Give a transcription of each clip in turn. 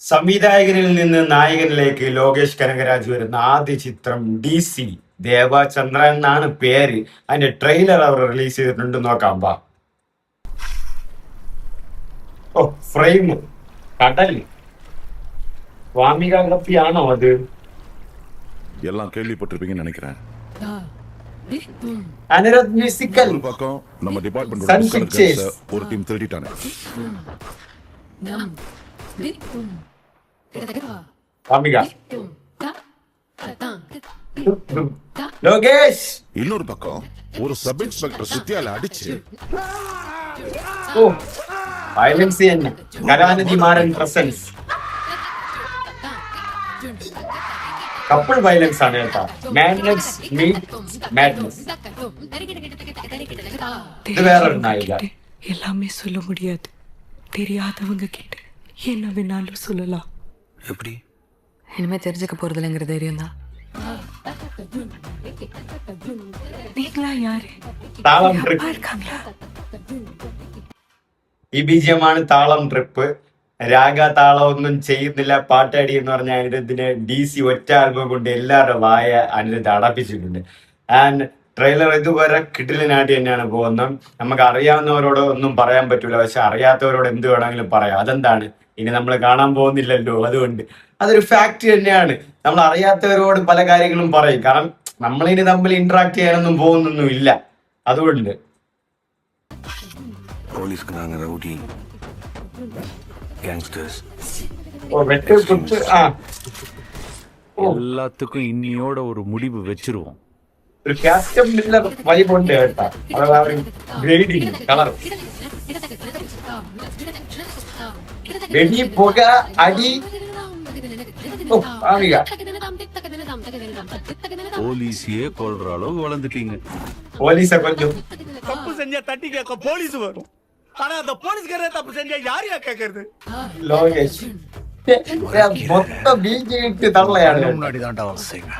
സംവിധായകനിൽ നിന്ന് നായകനിലേക്ക് ലോകേഷ് കനകരാജ് വരുന്ന ആദ്യ ചിത്രം DC ദേവചന്ദ്രൻ എന്നാണ് പേര്. അതിന്റെ ട്രെയിലർ അവർ റിലീസ് ചെയ്തിട്ടുണ്ട്. നോക്കാം വാ. ഓ, ഫ്രെയിം കടൽ വാമിക കപ്പിയാണോ അത്? எல்லாம் கேள்விப்பட்டிருப்பீங்கன்னு நினைக்கிறேன். அனிருத் மியூசிக்கல் ஒரு பக்கம் நம்ம Sun டிபார்ட்மெண்ட் Pictures. ஒரு டீம் திருடிட்டாங்க. வாமிக லோகேஷ். இன்னொரு பக்கம் ஒரு சப் இன்ஸ்பெக்டர் சுத்தியால அடிச்சு ഓ, വയലൻസ് തന്നെ. Kalanidhi Maran presence. Couple violence ആണ് കേട്ടാ. Madness meet madness. ഇത് വേറൊരു നായിക. எல்லாமே சொல்ல முடியாது. தெரியாதவங்க கிட்ட என்ன வேணாலும் சொல்லலாம். எப்படி? இனிமே தெரிஞ்சுக்க போறதில்லைங்கிற தைரியம் தான். நீங்களா யாரு? താളം ട്രിപ്പ്. இருக்காங்களா? ഈ ബീജിയമാണ് താളം ട്രിപ്പ്. രാഗ താളം ഒന്നും ചെയ്യുന്നില്ല, പാട്ടടി എന്ന് പറഞ്ഞ അനിരുദ്ധിന് DC ഒറ്റ ആൽബം കൊണ്ട് എല്ലാവരുടെ വായ അനിരുദ്ധ് അടപ്പിച്ചിട്ടുണ്ട്. ആൻഡ് ട്രെയിലർ ഇതുവരെ കിടിലനായിട്ട് തന്നെയാണ് പോകുന്നത്. നമുക്ക് അറിയാവുന്നവരോട് ഒന്നും പറയാൻ പറ്റൂല, പക്ഷെ അറിയാത്തവരോട് എന്ത് വേണമെങ്കിലും പറയാം. അതെന്താണ്, ഇനി നമ്മൾ കാണാൻ പോകുന്നില്ലല്ലോ, അതുകൊണ്ട് അതൊരു ഫാക്ട് തന്നെയാണ്. നമ്മൾ അറിയാത്തവരോട് പല കാര്യങ്ങളും പറയും, കാരണം നമ്മളിനി തമ്മിൽ ഇന്ററാക്ട് ചെയ്യാനൊന്നും പോകുന്നൊന്നും ഇല്ല. അതുകൊണ്ട് போலீஸ்க்கு நாங்க ரவுடி கேங்ஸ்டர்ஸ் ഓ, വെട്ട് കുത്ത്. ആ, எல்லாத்துக்கும் இன்னியோட ஒரு முடிவு வச்சிருவோம். ഒരു കാസ്റ്റം മില്ലർ വൈബ് ഉണ്ട് കേട്ടാ. ഗ്രേഡിങ് കളർ, വെടി, പുക, അടി. ഓ, ആമിക போலீஸையே கொல்ற அளவுக்கு வளர்ந்துட்டீங்க. പോലീസെ കൊല്ലും. தப்பு செஞ்சா தட்டி கேட்க போலீஸ் வரும். ஆனா அந்த போலீஸ்காரே தப்பு செஞ்சா யாரையா கேக்குறது? ലോകേഷ് മൊത്തം ബീജ് ഇട്ട് തള്ളയാണ്. முன்னாடி தான்டா வேலை செய்வேன்.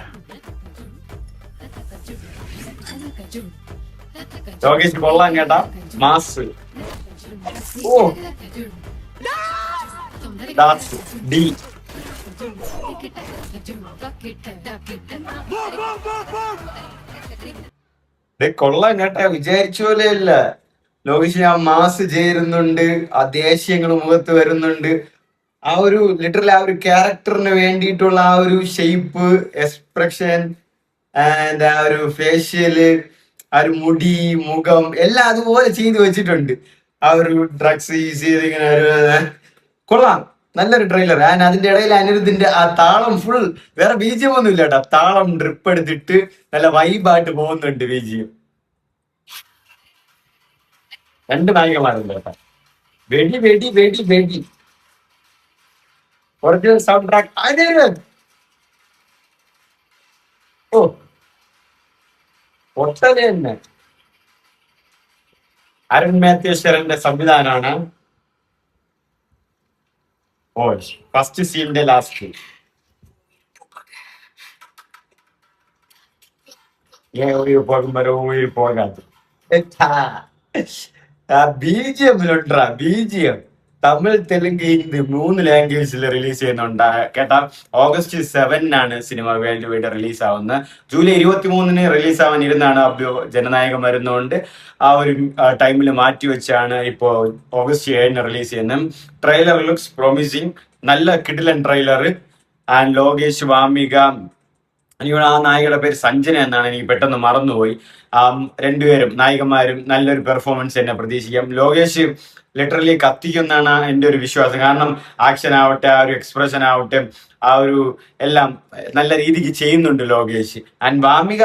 ലോകേഷ് കൊള്ളാൻ കേട്ടാ. മാസ്. ഓ, ദാസ് ഡി. കൊള്ളാൻ കേട്ടാ. വിചാരിച്ച പോലെയല്ല. ലോകേഷ് ആ മാസ് ചേരുന്നുണ്ട്, ആ ദേഷ്യങ്ങൾ മുഖത്ത് വരുന്നുണ്ട്. ആ ഒരു ലിറ്ററലി ആ ഒരു ക്യാരക്ടറിന് വേണ്ടിയിട്ടുള്ള ആ ഒരു ഷേപ്പ്, എക്സ്പ്രഷൻ ആൻഡ് ആ ഒരു ഫേഷ്യല്, ആ ഒരു മുടി, മുഖം എല്ലാം അതുപോലെ ചെയ്തു വെച്ചിട്ടുണ്ട്. ആ ഒരു ഡ്രഗ്സ് യൂസ് ചെയ്ത് ഇങ്ങനെ കൊള്ളാം. നല്ലൊരു ട്രെയിലർ. ആൻഡ് അതിന്റെ ഇടയിൽ അനിരുദ്ധിന്റെ ആ താളം ഫുൾ, വേറെ ബീജിയം ഒന്നും ഇല്ല കേട്ടോ. താളം ഡ്രിപ്പ് എടുത്തിട്ട് നല്ല വൈബായിട്ട് പോകുന്നുണ്ട് ബീജിയം. രണ്ട് നായികമാരുണ്ട് കേട്ടോ. വെടി വെടി വെടി വെടി. Original sound track Anirudh. ഓ, ഒട്ടനെ തന്നെ. അരുൺ മാത്യുശ്വരന്റെ സംവിധാനമാണ്. ഓ, ഫസ്റ്റ് സീനിന്റെ ലാസ്റ്റ് ഉயிர் போகும் வரை உயிர் போகாது. ബീജിയമിലുണ്ടാ. ബീജിയം തമിഴ്, തെലുങ്ക്, ഹിന്ദി 3 ലാംഗ്വേജിൽ റിലീസ് ചെയ്യുന്നുണ്ട് കേട്ടാ. August 7 cinema world wide release ആവുന്നത്. July 23 റിലീസ് ആവാൻ ഇരുന്നാണ്. ജനനായകൻ വരുന്നതുകൊണ്ട് ആ ഒരു ടൈമിൽ മാറ്റി വെച്ചാണ് ഇപ്പോ August 7 റിലീസ് ചെയ്യുന്നത്. Trailer looks promising. നല്ല കിടിലൻ ട്രെയിലർ. ആൻഡ് ലോകേഷ്, വാമിക, എനിക്കോട് ആ നായികയുടെ പേര് സഞ്ജന എന്നാണ്, എനിക്ക് പെട്ടെന്ന് മറന്നുപോയി. രണ്ടുപേരും നായികമാരും നല്ലൊരു പെർഫോമൻസ് തന്നെ പ്രതീക്ഷിക്കാം. ലോകേഷ് ലിറ്ററലി കത്തിക്കുന്നാണ് എൻ്റെ ഒരു വിശ്വാസം. കാരണം ആക്ഷൻ ആവട്ടെ, ആ ഒരു എക്സ്പ്രഷൻ ആവട്ടെ, ആ ഒരു എല്ലാം നല്ല രീതിക്ക് ചെയ്യുന്നുണ്ട് ലോകേഷ്. ആൻഡ് വാമിക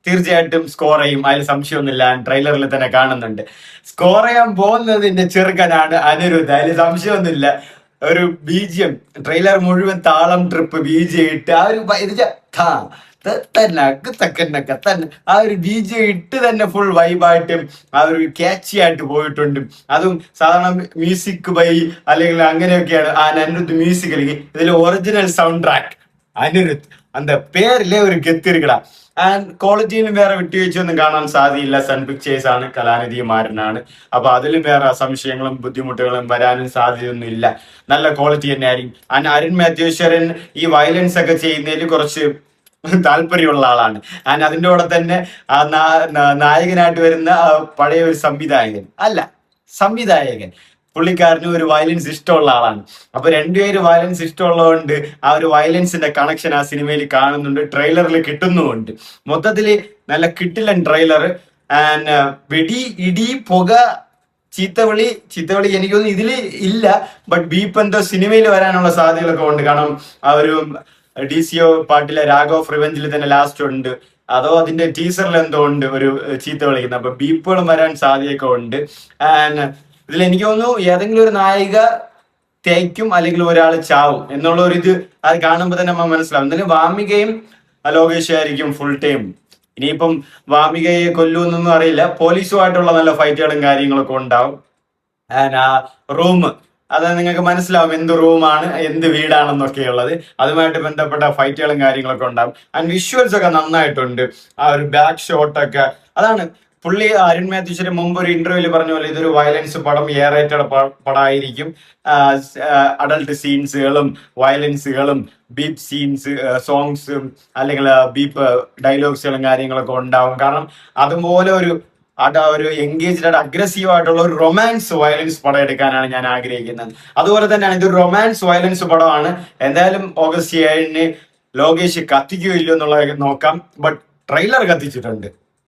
തീർച്ചയായിട്ടും സ്കോർ ചെയ്യും, അതിൽ സംശയമൊന്നുമില്ല. ട്രെയിലറിൽ തന്നെ കാണുന്നുണ്ട്. സ്കോർ ചെയ്യാൻ പോകുന്നതിന്റെ ചെറുക്കനാണ് അനിരുദ്ധ്, അതിൽ സംശയമൊന്നുമില്ല. ഒരു ബീജിയം ട്രെയിലർ മുഴുവൻ താളം ട്രിപ്പ് ബീജിയം ഇട്ട് ആ ഒരു ആ ഒരു ബീജിയം ഇട്ട് തന്നെ ഫുൾ വൈബായിട്ടും ആ ഒരു ക്യാച്ചി ആയിട്ട് പോയിട്ടുണ്ട്. അതും സാധാരണ മ്യൂസിക് ബൈ അല്ലെങ്കിൽ അങ്ങനെയൊക്കെയാണ് ആ അനിരുദ്ധ് മ്യൂസിക്. അല്ലെങ്കിൽ ഇതിൽ ഒറിജിനൽ സൗണ്ട് ട്രാക്ക് അനിരുദ്ധ് அந்த பேர்ல ஒரு கெத்து இருக்குடா. ആൻഡ് ക്വാളിറ്റിയിലും വേറെ വിട്ടുവീഴ്ചയൊന്നും കാണാൻ സാധ്യതയില്ല. സൺ പിക്ചേഴ്സ് ആണ്, കലാനിധി മാരനാണ്. അപ്പൊ അതിലും വേറെ സംശയങ്ങളും ബുദ്ധിമുട്ടുകളും വരാനും സാധ്യതയൊന്നും ഇല്ല. നല്ല ക്വാളിറ്റി തന്നെ ആയിരിക്കും. ആൻഡ് അരുൺ മാത്യൂശ്വരൻ ഈ വയലൻസ് ഒക്കെ ചെയ്യുന്നതിൽ കുറച്ച് താല്പര്യമുള്ള ആളാണ്. ആൻഡ് അതിൻ്റെ കൂടെ തന്നെ നായകനായിട്ട് വരുന്ന പഴയ ഒരു സംവിധായകൻ പുള്ളിക്കാരന് ഒരു വയലൻസ് ഇഷ്ടമുള്ള ആളാണ്. അപ്പൊ രണ്ടുപേര് വയലൻസ് ഇഷ്ടമുള്ളതുകൊണ്ട് ആ ഒരു വയലൻസിന്റെ കണക്ഷൻ ആ സിനിമയിൽ കാണുന്നുണ്ട്, ട്രെയിലറിൽ കിട്ടുന്നുമുണ്ട്. മൊത്തത്തില് നല്ല കിട്ടില്ലൻ ട്രെയിലർ. ആൻഡ് വെടി, ഇടി, പുക, ചീത്തവിളി എനിക്കൊന്നും ഇതില് ഇല്ല. ബട്ട് ബീപ്പ് എന്തോ സിനിമയിൽ വരാനുള്ള സാധ്യതകളൊക്കെ ഉണ്ട്. കാരണം ആ ഒരു DCO പാട്ടിലെ രാഗ് ഓഫ് റിവെഞ്ചിൽ തന്നെ ലാസ്റ്റ് ഉണ്ട്. അതോ അതിന്റെ ടീസറിൽ എന്തോ ഉണ്ട് ഒരു ചീത്ത വിളിക്കുന്നത്. അപ്പൊ ബീപ്പുകളും വരാൻ സാധ്യതയൊക്കെ ഉണ്ട്. ആൻഡ് ഇതിൽ എനിക്ക് തോന്നുന്നു ഏതെങ്കിലും ഒരു നായിക തേക്കും അല്ലെങ്കിൽ ഒരാൾ ചാവും എന്നുള്ള ഒരു ഇത് അത് കാണുമ്പോൾ തന്നെ നമ്മൾ മനസ്സിലാവും. എന്തായാലും വാമികയും ലോകേഷ് ആയിരിക്കും ഫുൾ ടൈം. ഇനിയിപ്പം വാമികയെ കൊല്ലുമെന്നൊന്നും അറിയില്ല. പോലീസുമായിട്ടുള്ള നല്ല ഫൈറ്റുകളും കാര്യങ്ങളൊക്കെ ഉണ്ടാവും. ആൻഡ് ആ റൂം അത് നിങ്ങൾക്ക് മനസ്സിലാവും എന്ത് റൂമാണ് എന്ത് വീടാണെന്നൊക്കെ ഉള്ളത്. അതുമായിട്ട് ബന്ധപ്പെട്ട ഫൈറ്റുകളും കാര്യങ്ങളൊക്കെ ഉണ്ടാവും. ആൻഡ് വിഷ്വൽസ് ഒക്കെ നന്നായിട്ടുണ്ട്. ആ ഒരു ബാക്ക് ഷോട്ടൊക്കെ അതാണ് പുള്ളി അരുൺ മാത്യൂശ്വരൻ മുമ്പ് ഒരു ഇന്റർവ്യൂവിൽ പറഞ്ഞ പോലെ ഇതൊരു വയലൻസ് പടം, റേറ്റഡ് പടമായിരിക്കും. അഡൾട്ട് സീൻസുകളും വയലൻസുകളും ബീപ്പ് സീൻസ്, സോങ്സും അല്ലെങ്കിൽ ബീപ്പ് ഡയലോഗ്സുകളും കാര്യങ്ങളൊക്കെ ഉണ്ടാവും. കാരണം അതുപോലെ ഒരു എൻഗേജ്ഡ് അഗ്രസീവ് ആയിട്ടുള്ള ഒരു റൊമാൻസ് വയലൻസ് പടം എടുക്കാനാണ് ഞാൻ ആഗ്രഹിക്കുന്നത്. അതുപോലെ തന്നെയാണ് ഇതൊരു റൊമാൻസ് വയലൻസ് പടമാണ്. എന്തായാലും ഓഗസ്റ്റ് 7 ലോകേഷ് കത്തിക്കുകയോ ഇല്ലയോ എന്നുള്ളത് നോക്കാം. But trailer കത്തിച്ചിട്ടുണ്ട്.